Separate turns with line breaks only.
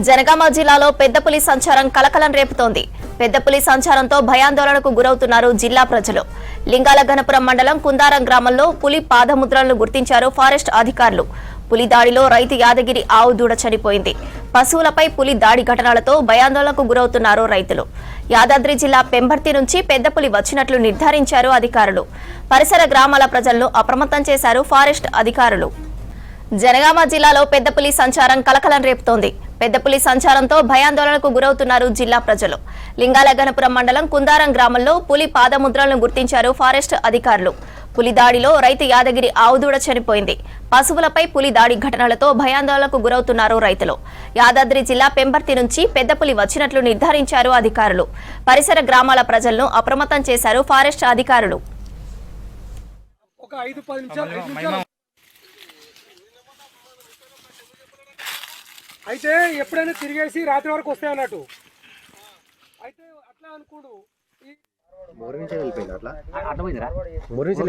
జనగామ జిల్లాలో పెద్ద పులి సంచారం కలకలం రేపుతోంది. పెద్ద పులి సంచారంతో భయాందోళనకు గురవుతున్నారు జిల్లా ప్రజలు. లింగాల గణపురం మండలం కుందారం గ్రామంలో పులి పాదముద్రలను గుర్తించారు ఫారెస్ట్ అధికారులు. పులి దాడిలో రైతు యాదగిరి ఆవు దూడ చనిపోయింది. పశువులపై పులి దాడి ఘటనలతో భయాందోళనకు గురవుతున్నారు రైతులు. యాదాద్రి జిల్లా పెంబర్తి నుంచి పెద్ద పులి వచ్చినట్లు నిర్ధారించారు అధికారులు. పరిసర గ్రామాల ప్రజలను అప్రమత్తం చేశారు ఫారెస్ట్ అధికారులు. జనగామ జిల్లాలో పెద్ద పులి సంచారం కలకలం రేపుతోంది. పెద్ద పులి సంచారంతో భయాందోళనకు గురవుతున్నారు జిల్లా ప్రజలు. లింగాల గణపురం మండలం కుందారం గ్రామంలో పులి పాదముద్రలను గుర్తించారు ఫారెస్ట్ అధికారులు. పులి దాడిలో రైతు యాదగిరి ఆవుదూడ చనిపోయింది. పశువులపై పులి దాడి ఘటనలతో భయాందోళనకు గురవుతున్నారు రైతులు. యాదాద్రి జిల్లా పెంబర్తి నుంచి పెద్ద పులి వచ్చినట్లు నిర్ధారించారు అధికారులు. పరిసర గ్రామాల ప్రజలను అప్రమత్తం చేశారు ఫారెస్ట్ అధికారులు.
అయితే ఎప్పుడైనా తిరిగేసి రాత్రి వరకు వస్తాయి అన్నట్టు. అయితే అట్లా అనుకోడు
మూడు నుంచి వెళ్ళిపోయింది అట్లా
అర్థమైందిరా
మూడు నుంచి